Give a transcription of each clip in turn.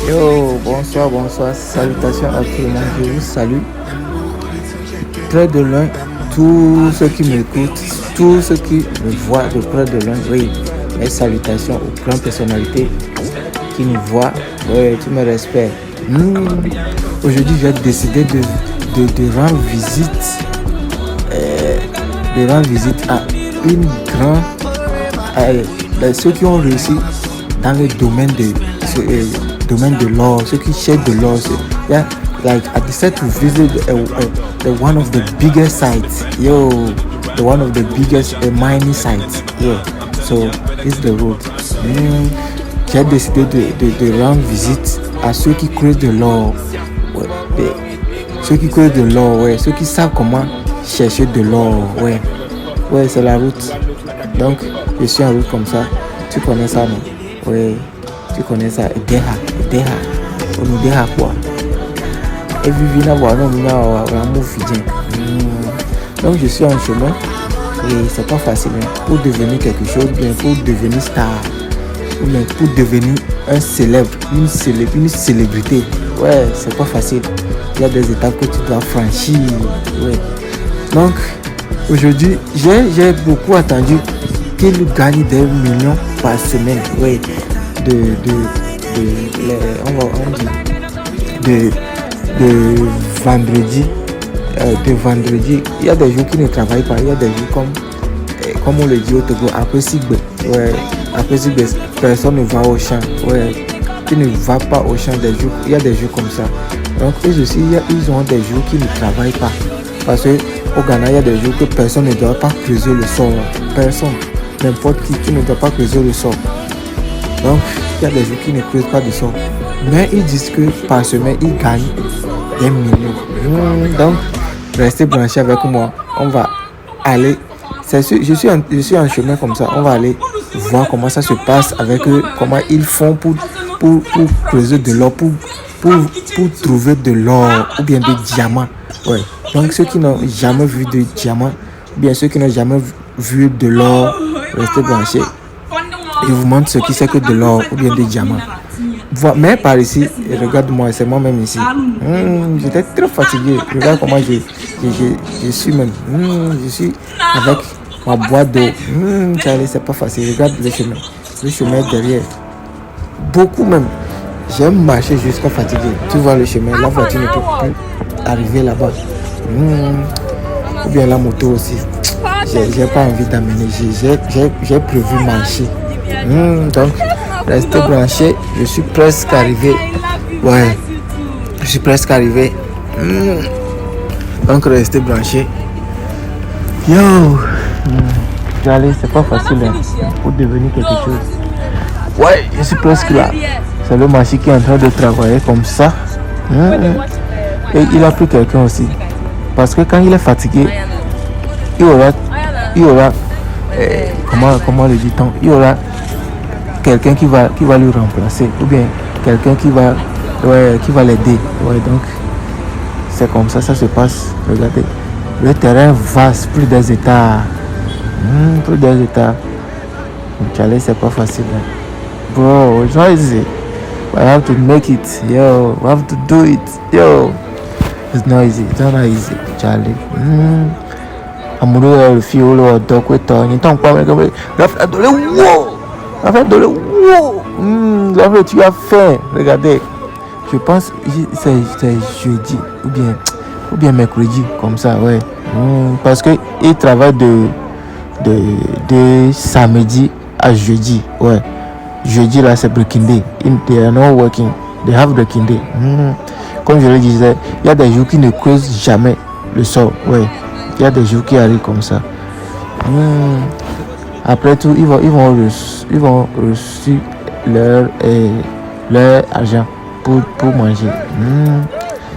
Yo, bonsoir, bonsoir, salutations à tout le monde, je vous salue. Près de loin, tous ceux qui m'écoutent, tous ceux qui me voient de près de loin, oui, mes salutations aux grandes personnalités qui nous voient, oui, tous mes respects. Aujourd'hui, j'ai décidé de rendre visite, à une grande, ceux qui ont réussi dans le domaine de l'or, ceux qui cherchent de l'or. Yeah, like I decided to visit the one of the biggest sites. The one of the biggest mining sites. Yeah, so this is the road. J'ai décidé de rendre visite à ceux qui creusent de l'or. Ouais, ceux qui creusent de l'or, ouais, ceux qui savent comment chercher de l'or, ouais. Ouais, c'est la route. Donc, je suis en route comme ça. Tu connais ça, non? Ouais, tu connais ça. Deha. On nous deha quoi? Et vivina voir non, donc, je suis en chemin. Et c'est pas facile, hein, pour devenir quelque chose, bien pour devenir star, ou bien pour devenir un célèbre, une célébrité. Ouais, c'est pas facile. Il y a des étapes que tu dois franchir. Ouais. Donc, aujourd'hui, j'ai beaucoup attendu qu'il gagne des millions par semaine. Ouais. De vendredi. Il y a des jours qui ne travaillent pas. Il y a des jours comme on le dit au Togo, après Sigbe. Ouais. Après Sigbe, personne ne va au champ. Ouais. Tu ne vas pas au champ des jours. Il y a des jours comme ça. Donc eux aussi, ils ont des jours qui ne travaillent pas. Parce qu'au Ghana, il y a des jours que personne ne doit pas creuser le sol. Personne, n'importe qui ne doit pas creuser le sol. Donc, il y a des jours qui ne creusent pas de sol. Mais ils disent que par semaine, ils gagnent des millions. Donc, restez branchés avec moi. On va aller. Je suis en chemin comme ça. On va aller voir comment ça se passe avec eux. Comment ils font pour creuser de l'or. Pour trouver de l'or ou bien des diamants. Ouais. Donc ceux qui n'ont jamais vu de diamants, ou bien ceux qui n'ont jamais vu de l'or, restez branchés. Je vous montre ce qui c'est que de l'or ou bien des diamants. Mais par ici, regarde-moi, c'est moi-même ici. J'étais très fatigué. Regarde comment je suis même. Je suis avec ma boîte d'eau. C'est pas facile. Regarde le chemin. Le chemin est derrière. Beaucoup même. J'ai marché jusqu'à fatigué. Tu vois le chemin, la voiture ne peut plus arriver là-bas. Ou bien la moto aussi. J'ai pas envie d'amener. J'ai prévu marcher. Donc, restez branchés. Je suis presque arrivé. Ouais, je suis presque arrivé. Donc, restez branchés. Yo, c'est pas facile hein, pour devenir quelque chose. Ouais, je suis presque là. C'est le machine qui est en train de travailler comme ça. Et il a pris quelqu'un aussi. Parce que quand il est fatigué, il aura comment le dit-on, il y aura quelqu'un qui va le remplacer. Ou bien quelqu'un qui va l'aider. Ouais, donc c'est comme ça se passe. Regardez. Le terrain vaste, plus des états. Charlie, c'est pas facile. Hein. Bro, it's not easy. I have to make it, yo. I have to do it, yo. It's not easy, Charlie. Amoureux, le fille, le doc, il t'en parle comme la fête de la fête, tu as fait. Regardez, je pense c'est jeudi ou bien mercredi, comme ça, ouais. Parce que il travaille de samedi à jeudi, ouais. Jeudi là c'est breaking day. They are not working. They have breaking day. Comme je le disais, il y a des jours qui ne creusent jamais le sol. Ouais. Il y a des jours qui arrivent comme ça. Après tout, ils vont reçu leur argent pour manger.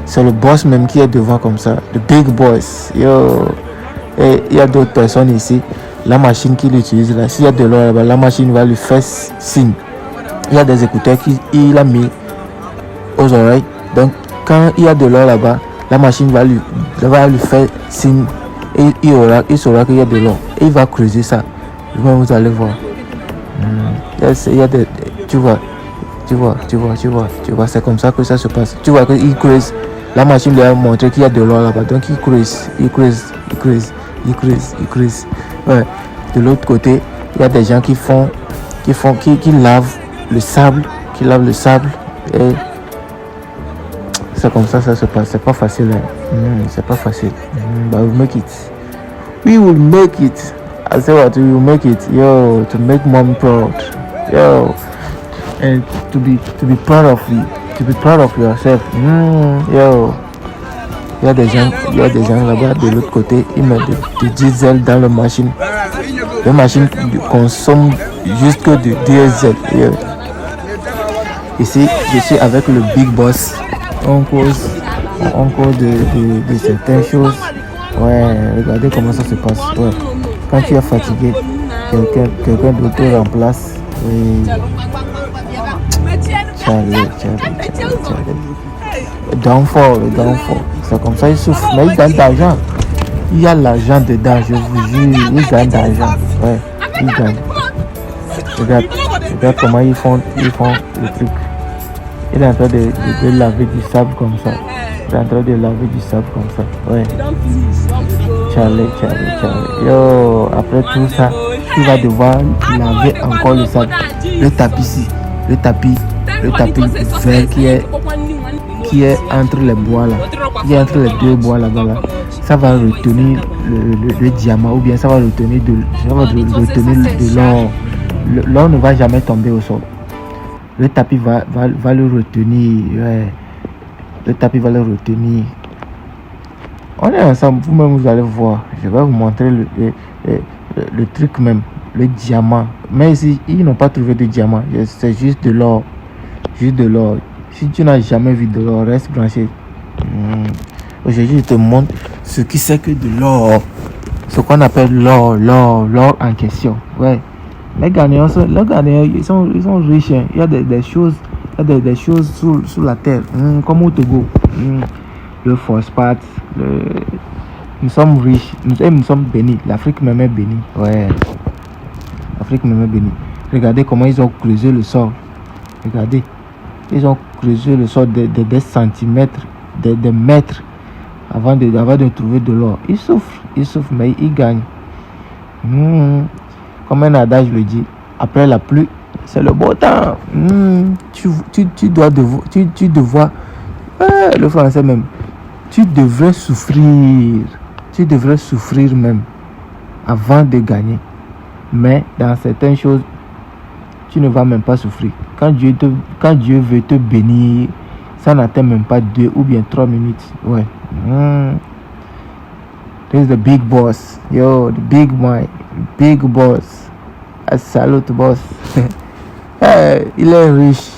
C'est le boss même qui est devant comme ça. The big boss. Yo. Et il y a d'autres personnes ici. La machine qu'il utilise là, s'il y a de l'or là-bas, la machine va lui faire signe. Il y a des écouteurs qu'il a mis aux oreilles. Donc quand il y a de l'or là-bas, la machine va lui faire signe et il saura qu'il y a de l'or. Et il va creuser ça. Vous allez voir. Il y a des, tu vois, Tu vois, c'est comme ça que ça se passe. Tu vois qu'il creuse. La machine lui a montré qu'il y a de l'or là-bas. Donc il creuse. Ouais. De l'autre côté, il y a des gens qui lavent le sable. Et c'est comme ça se passe. C'est pas facile. C'est pas facile. But we'll make it. We will make it. I say what, we will make it. Yo, to make mom proud. Yo. And to be proud of you, to be proud of yourself. Yo, il y a des gens là-bas de l'autre côté, ils mettent du diesel dans la machine. La machine consomme juste que du diesel. Yo. Ici, je suis avec le big boss. On cause de certaines choses. Ouais, regardez comment ça se passe. Ouais. Quand tu es fatigué, quelqu'un d'autre te remplace. Oui. Charlie. Le downfall. C'est comme ça, il souffre. Mais il gagne d'argent. Il y a l'argent dedans, je vous jure. Il gagne d'argent. Ouais, il gagne. Regarde comment ils font le truc. Il est en train de laver du sable comme ça. Ouais. Charlie. Yo, après tout ça, tu vas devoir laver encore le sable. Le tapis vert qui est entre les bois là. Qui est entre les deux bois là-bas là. Ça va retenir le diamant ou bien ça va retenir de l'or. L'or ne va jamais tomber au sol. Le tapis va le retenir. Ouais. Le tapis va le retenir. On est ensemble, vous-même vous allez voir. Je vais vous montrer le truc même, le diamant. Mais ici, ils n'ont pas trouvé de diamant. C'est juste de l'or. Si tu n'as jamais vu de l'or, reste branché. Aujourd'hui, je te montre ce qui c'est que de l'or. Ce qu'on appelle l'or en question. Ouais. Les Ghanéens, ils sont riches. Hein. Il y a des choses, sous la terre, comme au Togo. Le phosphate, nous sommes riches, nous sommes bénis. L'Afrique même est bénie. Ouais. L'Afrique même est bénie. Regardez comment ils ont creusé le sol. Regardez. Ils ont creusé le sol des centimètres, des mètres avant de trouver de l'or. Ils souffrent, mais ils gagnent. Comme un adage le dit, après la pluie, c'est le beau temps. Tu dois le français même. Tu devrais souffrir même avant de gagner. Mais dans certaines choses, tu ne vas même pas souffrir. Quand Dieu veut te bénir, ça n'atteint même pas 2 ou bien 3 minutes. Ouais. This is the big boss. Yo, the big boss. Salut boss. Hey, il est riche.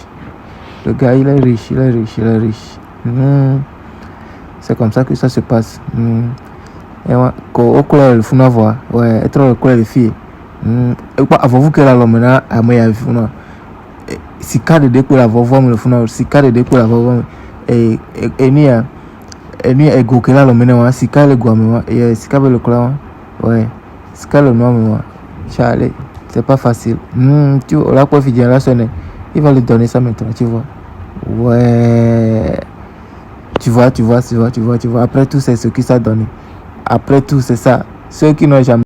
Le gars, il est riche. C'est comme ça que ça se passe. Et ouais, au couleur le funa voir. Ouais, être le couleur de fille. Et quoi, avant vous que la lomena a moyen funa. Si cadre de couleur avant voir le funa, si cadre de couleur avant voir. Et ni ego que la lomena, si cadre guamema, et si cadre le couleur. Ouais, si cadre le noir, Charlie, c'est pas facile. Tu vois, la quoi fidèle la sonne. Il va lui donner ça maintenant, tu vois. Ouais. Tu vois. Après tout, c'est ce qui ça donne. Après tout, c'est ça. Ceux qui n'ont jamais